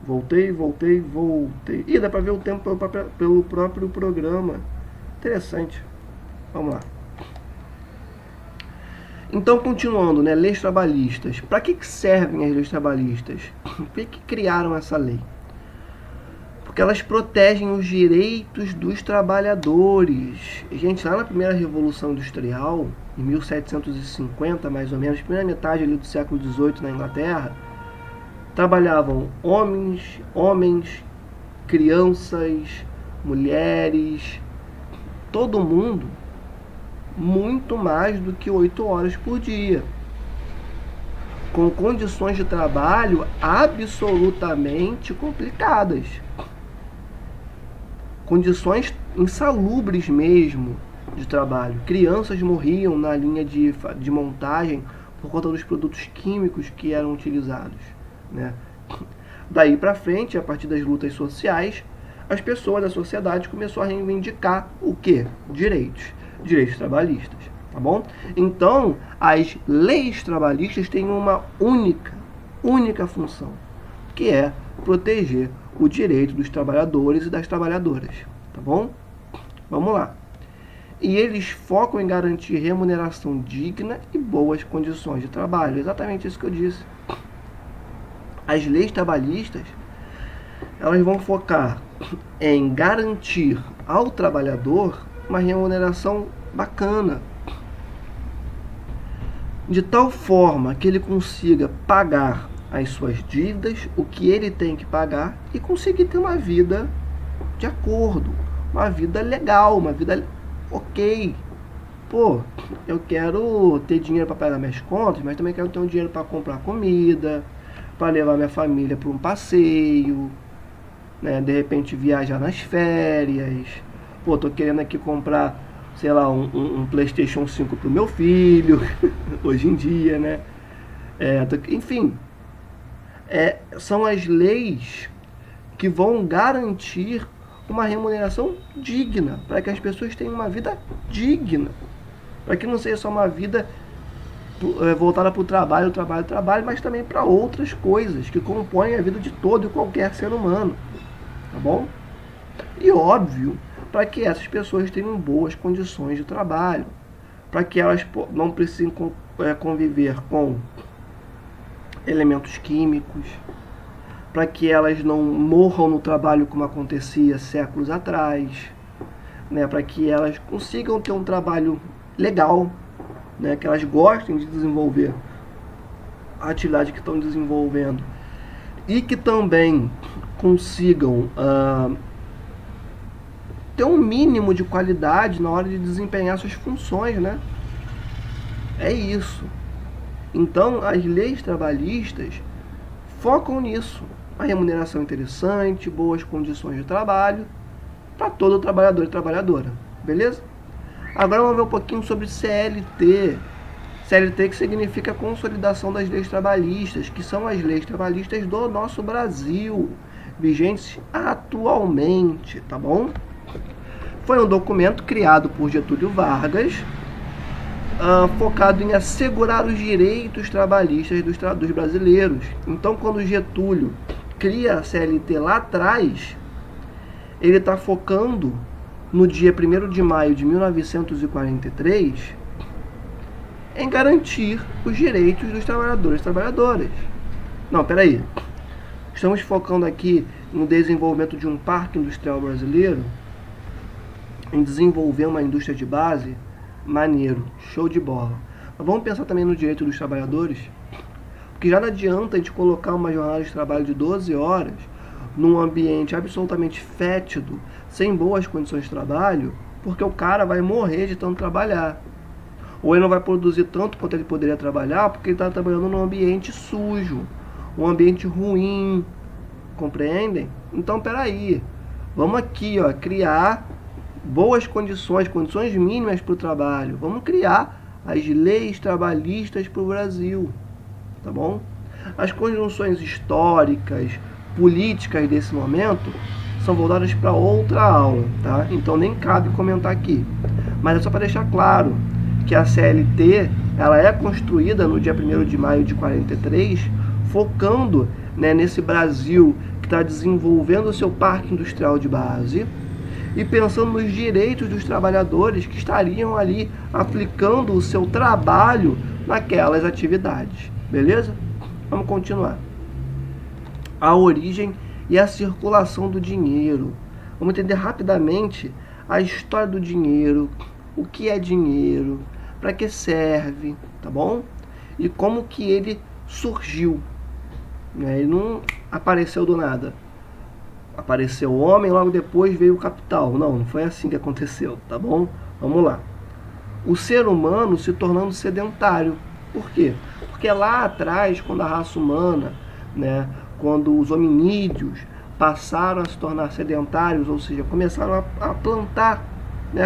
Voltei. Ih, dá pra ver o tempo pelo próprio programa. Interessante. Vamos lá. Então, continuando, né? Leis trabalhistas. Para que servem as leis trabalhistas? Por que criaram essa lei? Porque elas protegem os direitos dos trabalhadores. Gente, lá na primeira Revolução Industrial, em 1750 mais ou menos, primeira metade ali do século XVIII na Inglaterra, trabalhavam homens, crianças, mulheres, todo mundo muito mais do que 8 horas por dia, com condições de trabalho absolutamente complicadas, condições insalubres mesmo de trabalho. Crianças morriam na linha de montagem por conta dos produtos químicos que eram utilizados, né? Daí para frente, a partir das lutas sociais, as pessoas da sociedade começaram a reivindicar o quê? Direitos trabalhistas, tá bom? Então, as leis trabalhistas têm uma única função, que é proteger o direito dos trabalhadores e das trabalhadoras, tá bom? Vamos lá. E eles focam em garantir remuneração digna e boas condições de trabalho. Exatamente isso que eu disse. As leis trabalhistas, elas vão focar em garantir ao trabalhador uma remuneração bacana, de tal forma que ele consiga pagar as suas dívidas, o que ele tem que pagar, e conseguir ter uma vida de acordo, uma vida legal, uma vida ok. Pô, eu quero ter dinheiro para pagar minhas contas, mas também quero ter um dinheiro para comprar comida, para levar minha família para um passeio, né? De repente viajar nas férias. Pô, tô querendo aqui comprar, sei lá, um PlayStation 5 pro meu filho, hoje em dia, né? Enfim, são as leis que vão garantir uma remuneração digna, para que as pessoas tenham uma vida digna, para que não seja só uma vida voltada para o trabalho, mas também para outras coisas que compõem a vida de todo e qualquer ser humano, tá bom? E óbvio, para que essas pessoas tenham boas condições de trabalho, para que elas não precisem conviver com elementos químicos, para que elas não morram no trabalho como acontecia séculos atrás, né? Para que elas consigam ter um trabalho legal, né? Que elas gostem de desenvolver a atividade que estão desenvolvendo e que também consigam ter um mínimo de qualidade na hora de desempenhar suas funções, né? É isso. Então, as leis trabalhistas focam nisso. A remuneração interessante, boas condições de trabalho para todo trabalhador e trabalhadora. Beleza? Agora vamos ver um pouquinho sobre CLT. CLT, que significa Consolidação das Leis Trabalhistas, que são as leis trabalhistas do nosso Brasil, vigentes atualmente, tá bom? Foi um documento criado por Getúlio Vargas, focado em assegurar os direitos trabalhistas dos brasileiros. Então, quando Getúlio cria a CLT lá atrás, ele está focando no dia 1º de maio de 1943 em garantir os direitos dos trabalhadores e trabalhadoras. Não, peraí. Estamos focando aqui no desenvolvimento de um parque industrial brasileiro, em desenvolver uma indústria de base. Maneiro, show de bola. Mas vamos pensar também no direito dos trabalhadores, porque já não adianta a gente colocar uma jornada de trabalho de 12 horas num ambiente absolutamente fétido, sem boas condições de trabalho, porque o cara vai morrer de tanto trabalhar. Ou ele não vai produzir tanto quanto ele poderia trabalhar, porque ele está trabalhando num ambiente sujo, um ambiente ruim, compreendem? Então, peraí, vamos aqui, criar boas condições mínimas para o trabalho. Vamos criar as leis trabalhistas para o Brasil, tá bom? As conjunções históricas, políticas desse momento são voltadas para outra aula, tá? Então nem cabe comentar aqui. Mas é só para deixar claro que a CLT, ela é construída no dia 1º de maio de 43, focando, né, nesse Brasil que está desenvolvendo o seu parque industrial de base e pensando nos direitos dos trabalhadores que estariam ali aplicando o seu trabalho naquelas atividades. Beleza? Vamos continuar. A origem e a circulação do dinheiro. Vamos entender rapidamente a história do dinheiro, o que é dinheiro, para que serve, tá bom? E como que ele surgiu. Ele não apareceu do nada. Apareceu o homem, logo depois veio o capital. Não foi assim que aconteceu, tá bom? Vamos lá. O ser humano se tornando sedentário. Por quê? Porque lá atrás, quando a raça humana, quando os hominídeos passaram a se tornar sedentários, ou seja, começaram a plantar,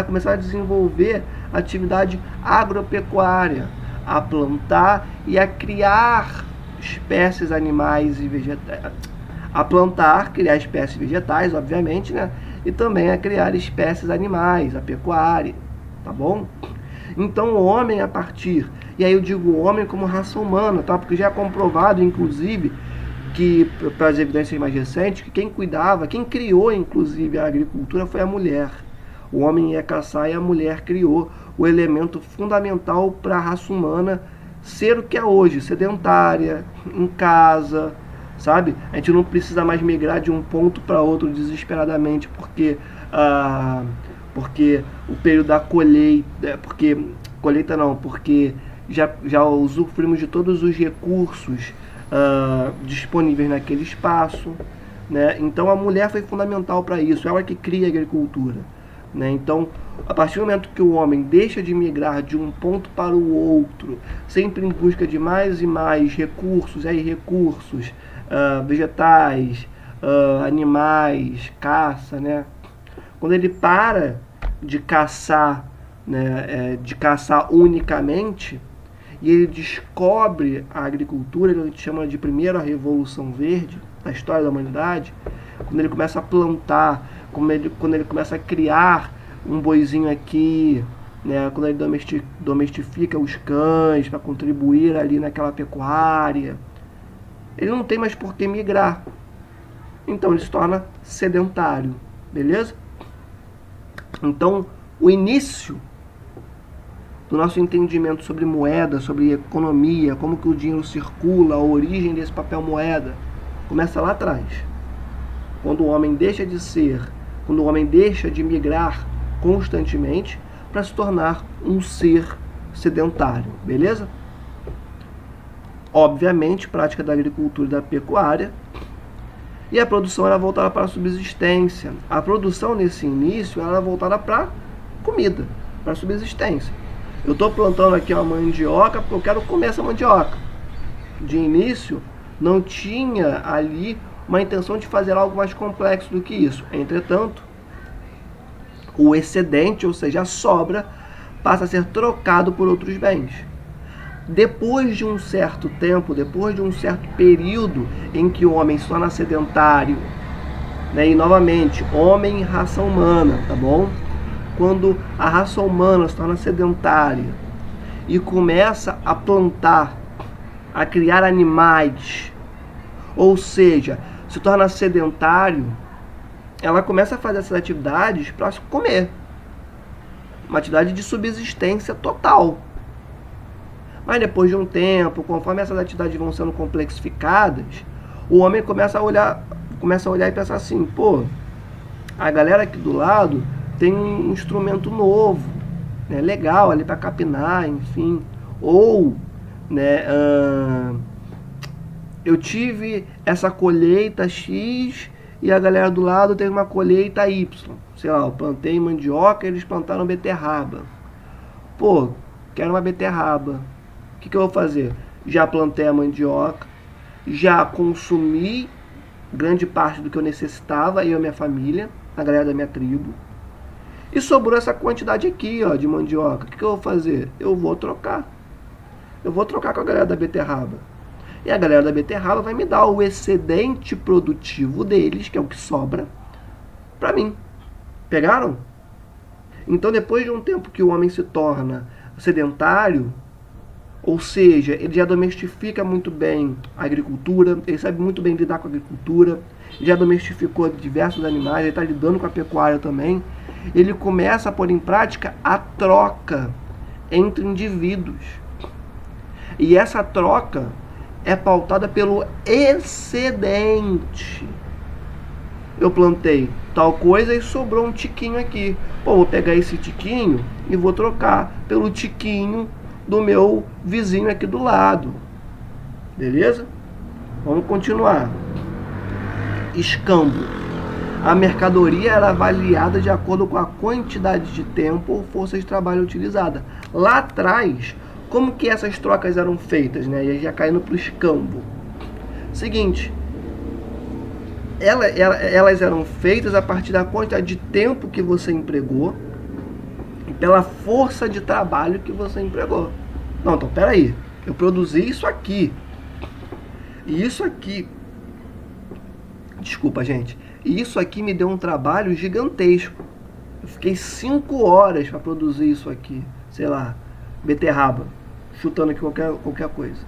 começaram a desenvolver atividade agropecuária, a plantar e a criar espécies animais e vegetais, a plantar, criar espécies vegetais, obviamente, e também a criar espécies animais, a pecuária, tá bom? Então o homem a partir, e aí eu digo o homem como raça humana, tá? Porque já é comprovado, inclusive, que, para as evidências mais recentes, que quem criou, inclusive, a agricultura foi a mulher. O homem ia caçar e a mulher criou o elemento fundamental para a raça humana ser o que é hoje, sedentária, em casa, sabe? A gente não precisa mais migrar de um ponto para outro desesperadamente, porque o período da colheita, porque já usufruímos de todos os recursos disponíveis naquele espaço, Então a mulher foi fundamental para isso, ela que cria a agricultura, Então, a partir do momento que o homem deixa de migrar de um ponto para o outro, sempre em busca de mais e mais recursos, vegetais, animais, caça, Quando ele para de caçar, de caçar unicamente, e ele descobre a agricultura, ele chama de primeira revolução verde na história da humanidade, quando ele começa a plantar, quando ele começa a criar um boizinho aqui, quando ele domestifica os cães para contribuir ali naquela pecuária, ele não tem mais por que migrar. Então ele se torna sedentário, beleza? Então o início do nosso entendimento sobre moeda, sobre economia, como que o dinheiro circula, a origem desse papel moeda, começa lá atrás. Quando o homem deixa de migrar constantemente para se tornar um ser sedentário, beleza? Obviamente, prática da agricultura e da pecuária, e a produção era voltada para a subsistência. A produção nesse início era voltada para comida, para subsistência. Eu estou plantando aqui uma mandioca porque eu quero comer essa mandioca. De início, não tinha ali uma intenção de fazer algo mais complexo do que isso. Entretanto, o excedente, ou seja, a sobra, passa a ser trocado por outros bens. Depois de um certo tempo, depois de um certo período em que o homem se torna sedentário, e novamente, homem e raça humana, tá bom? Quando a raça humana se torna sedentária e começa a plantar, a criar animais, ou seja, se torna sedentário, ela começa a fazer essas atividades para comer. Uma atividade de subsistência total. Mas depois de um tempo, conforme essas atividades vão sendo complexificadas, o homem começa a olhar e pensar assim, a galera aqui do lado tem um instrumento novo, legal ali para capinar, enfim. Ou, eu tive essa colheita X e a galera do lado teve uma colheita Y. Sei lá, eu plantei mandioca e eles plantaram beterraba. Quero uma beterraba. O que eu vou fazer? Já plantei a mandioca, já consumi grande parte do que eu necessitava, eu e a minha família, a galera da minha tribo. E sobrou essa quantidade aqui, de mandioca. O que eu vou fazer? Eu vou trocar. Eu vou trocar com a galera da beterraba. E a galera da beterraba vai me dar o excedente produtivo deles, que é o que sobra, para mim. Pegaram? Então, depois de um tempo que o homem se torna sedentário, Ou seja, ele já domestifica muito bem a agricultura, ele sabe muito bem lidar com a agricultura, já domestificou diversos animais, ele está lidando com a pecuária também. Ele começa a pôr em prática a troca entre indivíduos. E essa troca é pautada pelo excedente. Eu plantei tal coisa e sobrou um tiquinho aqui. Pô, vou pegar esse tiquinho e vou trocar pelo tiquinho do meu vizinho aqui do lado. Beleza? Vamos continuar. Escambo. A mercadoria era avaliada de acordo com a quantidade de tempo ou força de trabalho utilizada. Lá atrás, como que essas trocas eram feitas, né? E já caindo para o escambo. Seguinte, elas eram feitas a partir da quantidade de tempo que você empregou e pela força de trabalho que você empregou. Não, então peraí, eu produzi isso aqui e isso aqui, desculpa gente, e isso aqui me deu um trabalho gigantesco. Eu fiquei 5 horas para produzir isso aqui, sei lá, beterraba, chutando aqui qualquer coisa.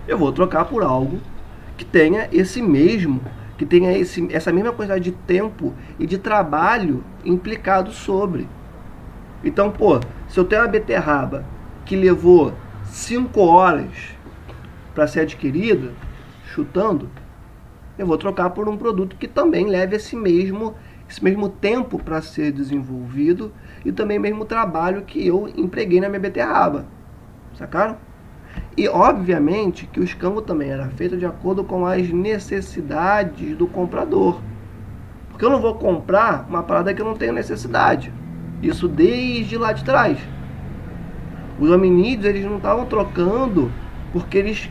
Eu vou trocar por algo que tenha essa mesma quantidade de tempo e de trabalho implicado sobre. Então, pô, se eu tenho uma beterraba que levou 5 horas para ser adquirida, chutando, eu vou trocar por um produto que também leve esse mesmo tempo para ser desenvolvido e também o mesmo trabalho que eu empreguei na minha beterraba. Sacaram? E obviamente que o escambo também era feito de acordo com as necessidades do comprador. Porque eu não vou comprar uma parada que eu não tenho necessidade. Isso desde lá de trás. Os hominídeos, eles não estavam trocando porque eles,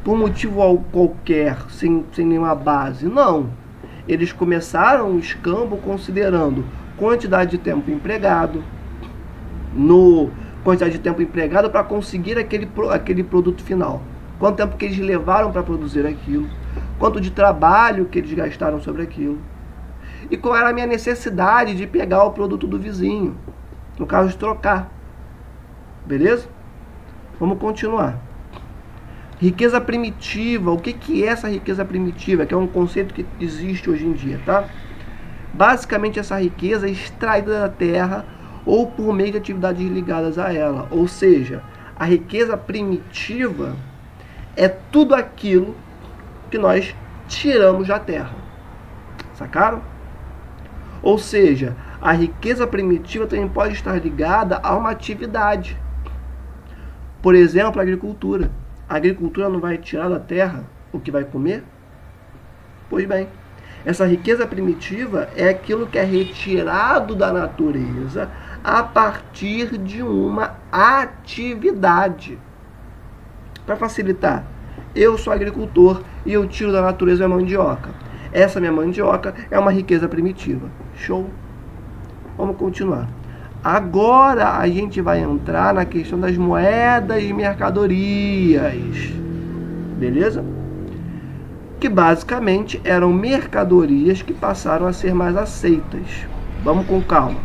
por motivo qualquer, sem nenhuma base. Não. Eles começaram o escambo considerando quantidade de tempo empregado, quantidade de tempo empregado para conseguir aquele produto final. Quanto tempo que eles levaram para produzir aquilo, quanto de trabalho que eles gastaram sobre aquilo. E qual era a minha necessidade de pegar o produto do vizinho, no caso de trocar. Beleza? Vamos continuar. Riqueza primitiva. O que é essa riqueza primitiva? Que é um conceito que existe hoje em dia, tá? Basicamente, essa riqueza é extraída da terra ou por meio de atividades ligadas a ela. Ou seja, a riqueza primitiva é tudo aquilo que nós tiramos da terra. Sacaram? Ou seja, a riqueza primitiva também pode estar ligada a uma atividade. Por exemplo, a agricultura. A agricultura não vai tirar da terra o que vai comer? Pois bem, essa riqueza primitiva é aquilo que é retirado da natureza a partir de uma atividade. Para facilitar, eu sou agricultor e eu tiro da natureza a mandioca. Essa minha mandioca é uma riqueza primitiva. Show? Vamos continuar. Agora a gente vai entrar na questão das moedas e mercadorias. Beleza? Que basicamente eram mercadorias que passaram a ser mais aceitas. Vamos com calma.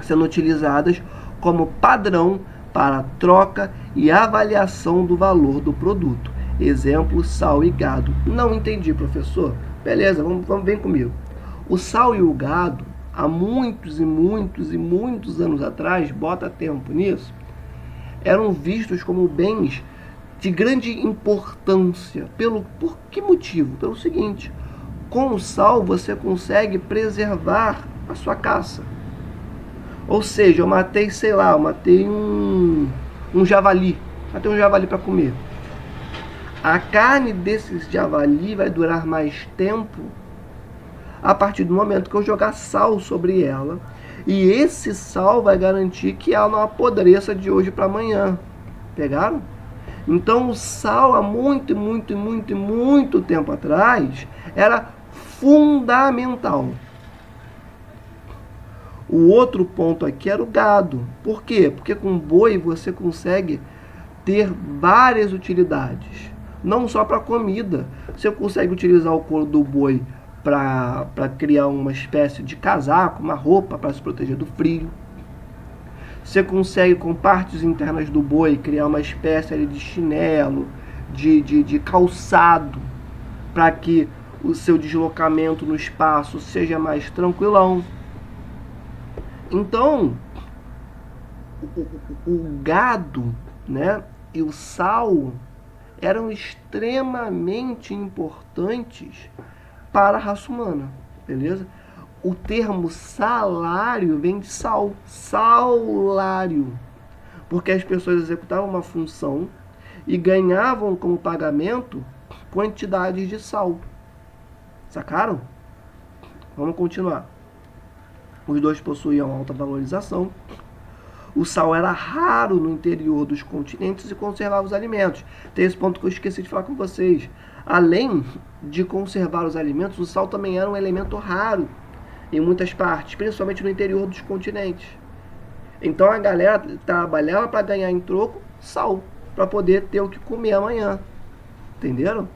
Sendo utilizadas como padrão para troca e avaliação do valor do produto. Exemplo, sal e gado. Não entendi, professor. Beleza, vem comigo. O sal e o gado, há muitos e muitos e muitos anos atrás, bota tempo nisso, eram vistos como bens de grande importância. Por que motivo? Pelo seguinte: com o sal você consegue preservar a sua caça. Ou seja, eu matei, sei lá, um javali. Matei um javali para comer. A carne desse javali vai durar mais tempo a partir do momento que eu jogar sal sobre ela. E esse sal vai garantir que ela não apodreça de hoje para amanhã. Pegaram? Então o sal, há muito tempo atrás, era fundamental. O outro ponto aqui era o gado. Por quê? Porque com boi você consegue ter várias utilidades. Não só para comida. Você consegue utilizar o couro do boi para criar uma espécie de casaco, uma roupa para se proteger do frio. Você consegue, com partes internas do boi, criar uma espécie ali de chinelo, de calçado, para que o seu deslocamento no espaço seja mais tranquilão. Então, o gado, né, e o sal eram extremamente importantes para a raça humana, beleza? O termo salário vem de sal, salário, porque as pessoas executavam uma função e ganhavam como pagamento quantidades de sal. Sacaram? Vamos continuar. Os dois possuíam alta valorização. O sal era raro no interior dos continentes e conservava os alimentos. Tem esse ponto que eu esqueci de falar com vocês. Além de conservar os alimentos, o sal também era um elemento raro em muitas partes, principalmente no interior dos continentes. Então a galera trabalhava para ganhar em troco sal, para poder ter o que comer amanhã. Entenderam?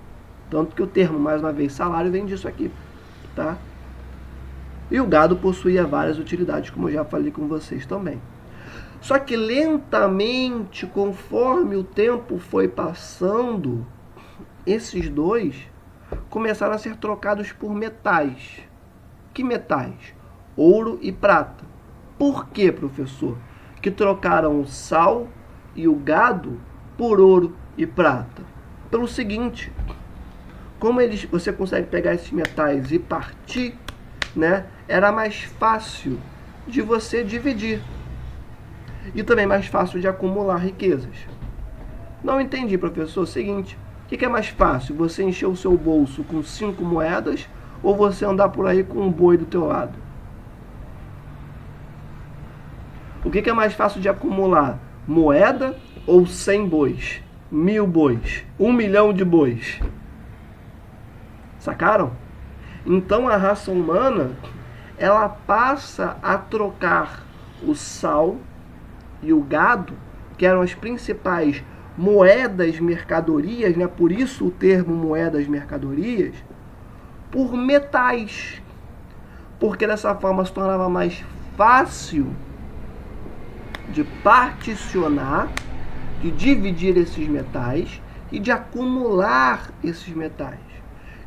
Tanto que o termo, mais uma vez, salário, vem disso aqui, tá? E o gado possuía várias utilidades, como eu já falei com vocês também. Só que lentamente, conforme o tempo foi passando, esses dois começaram a ser trocados por metais. Que metais? Ouro e prata. Por que, professor? Que trocaram o sal e o gado por ouro e prata? Pelo seguinte, como você consegue pegar esses metais e partir, né, era mais fácil de você dividir. E também mais fácil de acumular riquezas. Não entendi, professor. Seguinte, o que é mais fácil? Você encher o seu bolso com 5 moedas ou você andar por aí com um boi do teu lado? O que é mais fácil de acumular? Moeda ou 100 bois? 1000 bois? 1 milhão de bois? Sacaram? Então a raça humana, ela passa a trocar o sal e o gado, que eram as principais moedas mercadorias, né? Por isso o termo moedas mercadorias, por metais. Porque dessa forma se tornava mais fácil de particionar, de dividir esses metais e de acumular esses metais.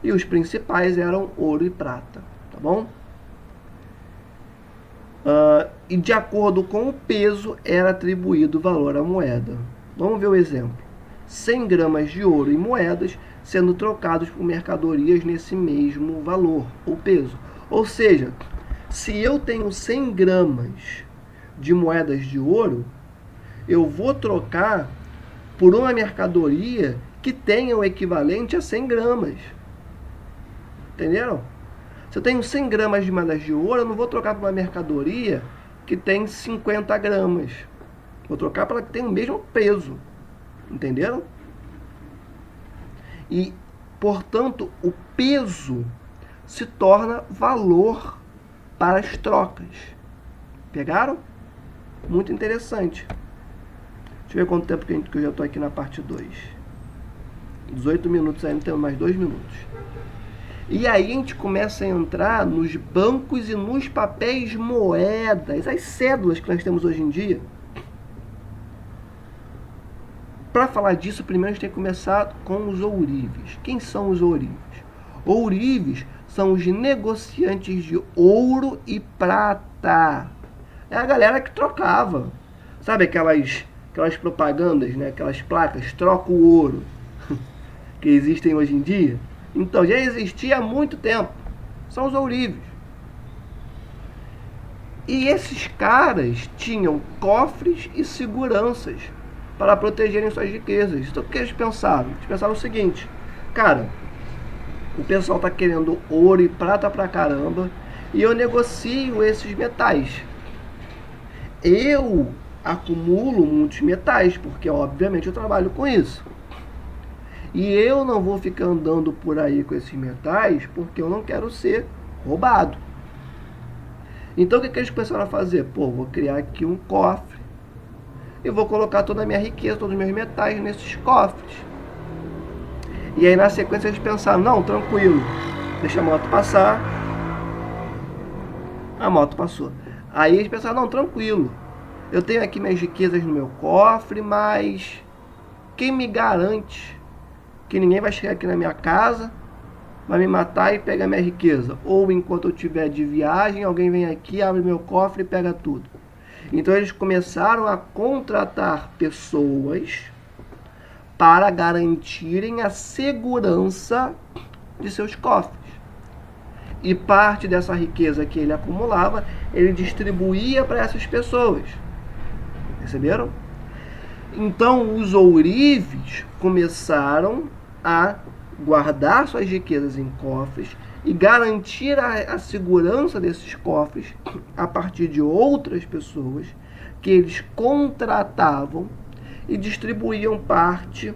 E os principais eram ouro e prata, tá bom? E de acordo com o peso era atribuído valor à moeda. Vamos ver o exemplo. 100 gramas de ouro em moedas sendo trocados por mercadorias nesse mesmo valor, ou peso. Ou seja, se eu tenho 100 gramas de moedas de ouro, eu vou trocar por uma mercadoria que tenha o equivalente a 100 gramas. Entenderam? Se eu tenho 100 gramas de moedas de ouro, eu não vou trocar por uma mercadoria que tem 50 gramas. Vou trocar para que tenha o mesmo peso. Entenderam? E, portanto, o peso se torna valor para as trocas. Pegaram? Muito interessante. Deixa eu ver quanto tempo que eu já estou aqui na parte 2. 18 minutos ainda, temos mais 2 minutos. E aí a gente começa a entrar nos bancos e nos papéis moedas, as cédulas que nós temos hoje em dia. Para falar disso, primeiro a gente tem que começar com os ourives. Quem são os ourives? Ourives são os negociantes de ouro e prata. É a galera que trocava. Sabe aquelas propagandas, né? Aquelas placas, troca o ouro, que existem hoje em dia? Então, já existia há muito tempo. São os ourives. E esses caras tinham cofres e seguranças para protegerem suas riquezas. Então, o que eles pensavam? Eles pensavam o seguinte: cara, o pessoal está querendo ouro e prata pra caramba, e eu negocio esses metais. Eu acumulo muitos metais, porque obviamente eu trabalho com isso. E eu não vou ficar andando por aí com esses metais porque eu não quero ser roubado. Então o que eles começaram a fazer? Pô, vou criar aqui um cofre e vou colocar toda a minha riqueza, todos os meus metais nesses cofres. E aí na sequência eles pensaram: não, tranquilo, deixa a moto passar. A moto passou. Aí eles pensaram: não, tranquilo, Eu tenho aqui minhas riquezas no meu cofre, mas quem me garante que ninguém vai chegar aqui na minha casa, vai me matar e pegar minha riqueza? Ou enquanto eu estiver de viagem, alguém vem aqui, abre meu cofre e pega tudo. Então eles começaram a contratar pessoas para garantirem a segurança de seus cofres. E parte dessa riqueza que ele acumulava, ele distribuía para essas pessoas. Perceberam? Então os ourives começaram a guardar suas riquezas em cofres e garantir a segurança desses cofres a partir de outras pessoas que eles contratavam e distribuíam parte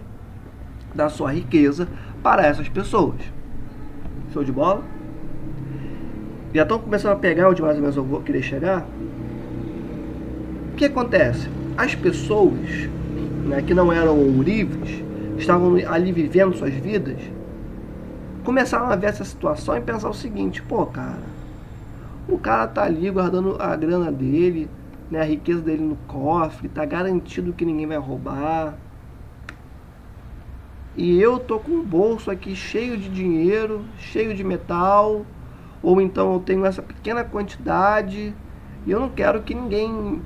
da sua riqueza para essas pessoas. Show de bola? Já estão começando a pegar onde mais ou menos eu vou querer chegar? O que acontece? As pessoas, né, que não eram ourives, estavam ali vivendo suas vidas, começaram a ver essa situação e pensar o seguinte: pô, cara, o cara tá ali guardando a grana dele, né, a riqueza dele no cofre, tá garantido que ninguém vai roubar. E eu tô com um bolso aqui cheio de dinheiro, cheio de metal, ou então eu tenho essa pequena quantidade e eu não quero que ninguém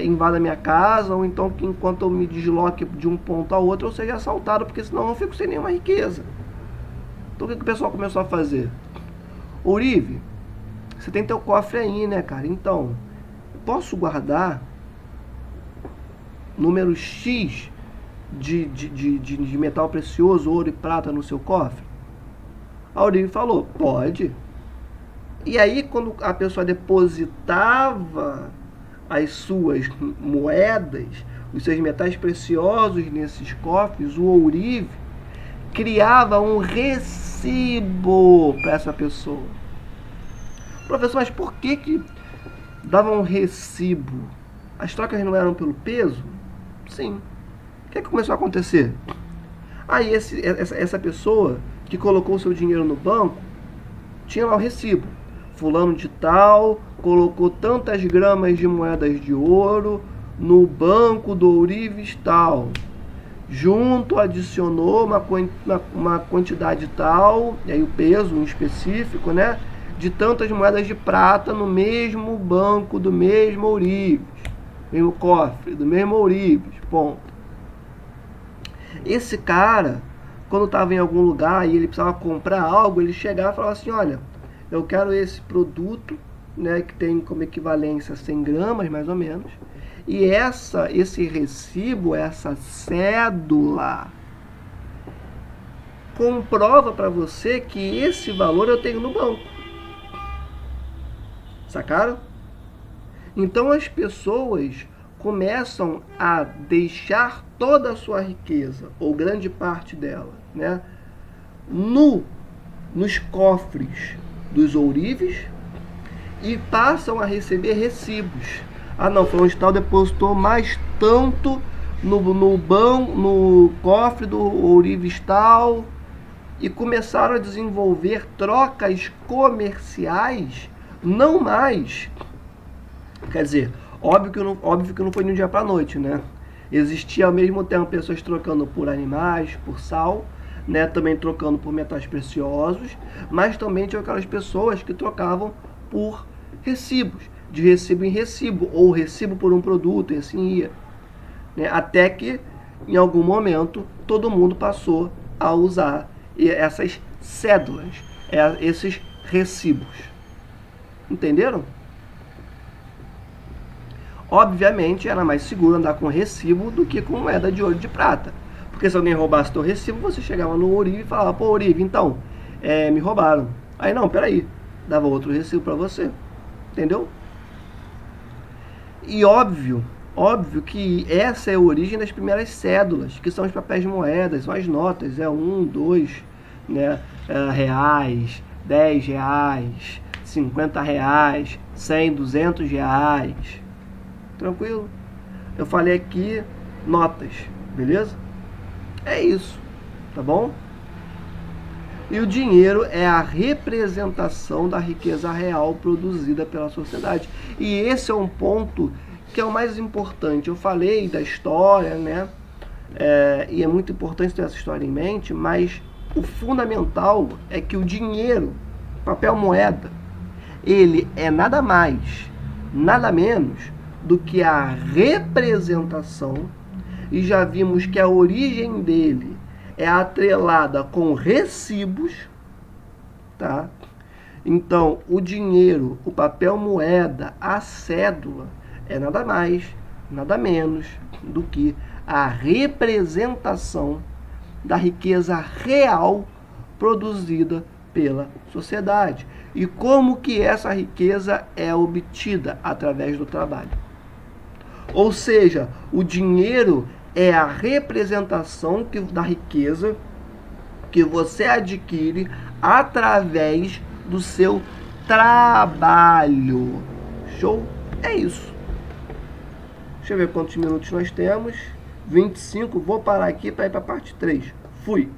invada a minha casa, ou então que enquanto eu me desloque de um ponto a outro eu seja assaltado, porque senão eu fico sem nenhuma riqueza. Então o que o pessoal começou a fazer? Ourive, você tem teu cofre aí, né, cara? Então, posso guardar número X de metal precioso, ouro e prata no seu cofre? A Ourive falou, pode. E aí, quando a pessoa depositava as suas moedas, os seus metais preciosos nesses cofres, o ourive criava um recibo para essa pessoa. Professor, mas por que dava um recibo? As trocas não eram pelo peso? Sim. O que começou a acontecer? Aí essa pessoa que colocou o seu dinheiro no banco tinha lá o recibo. Fulano de tal colocou tantas gramas de moedas de ouro no banco do ourives tal. Junto adicionou uma quantidade tal, e aí o peso um específico, né, de tantas moedas de prata no mesmo banco do mesmo ourives, mesmo cofre do mesmo ourives, ponto. Esse cara, quando estava em algum lugar e ele precisava comprar algo, ele chegava e falava assim, olha, eu quero esse produto, né, que tem como equivalência 100 gramas, mais ou menos, e esse recibo, essa cédula, comprova para você que esse valor eu tenho no banco. Sacaram? Então as pessoas começam a deixar toda a sua riqueza, ou grande parte dela, né, nos cofres dos ourives e passam a receber recibos. Ah não, fulano de tal depositou mais tanto no cofre do ourives tal, e começaram a desenvolver trocas comerciais, não mais, quer dizer, óbvio que não foi de um dia para a noite, né? Existia ao mesmo tempo pessoas trocando por animais, por sal, né, também trocando por metais preciosos, mas também tinha aquelas pessoas que trocavam por recibos, de recibo em recibo, ou recibo por um produto, e assim ia, né, até que em algum momento todo mundo passou a usar essas cédulas, esses recibos. Entenderam? Obviamente era mais seguro andar com recibo do que com moeda de ouro e de prata. Porque se alguém roubasse teu recibo, você chegava no ourive e falava, pô, ourive, então, me roubaram. Aí não, peraí, dava outro recibo para você. Entendeu? E óbvio que essa é a origem das primeiras cédulas, que são os papéis de moedas, são as notas, 1, 2, né, reais, 10 reais, 50 reais, 100, 200 reais. Tranquilo? Eu falei aqui notas, beleza? É isso, tá bom? E o dinheiro é a representação da riqueza real produzida pela sociedade. E esse é um ponto que é o mais importante? Eu falei da história, né? E é muito importante ter essa história em mente, mas o fundamental é que o dinheiro, papel moeda, ele é nada mais, nada menos do que a representação, e já vimos que a origem dele é atrelada com recibos, tá? Então, o dinheiro, o papel moeda, a cédula, é nada mais, nada menos do que a representação da riqueza real produzida pela sociedade. E como que essa riqueza é obtida? Através do trabalho. Ou seja, o dinheiro é a representação da riqueza que você adquire através do seu trabalho. Show? É isso. Deixa eu ver quantos minutos nós temos. 25. Vou parar aqui para ir para a parte 3. Fui.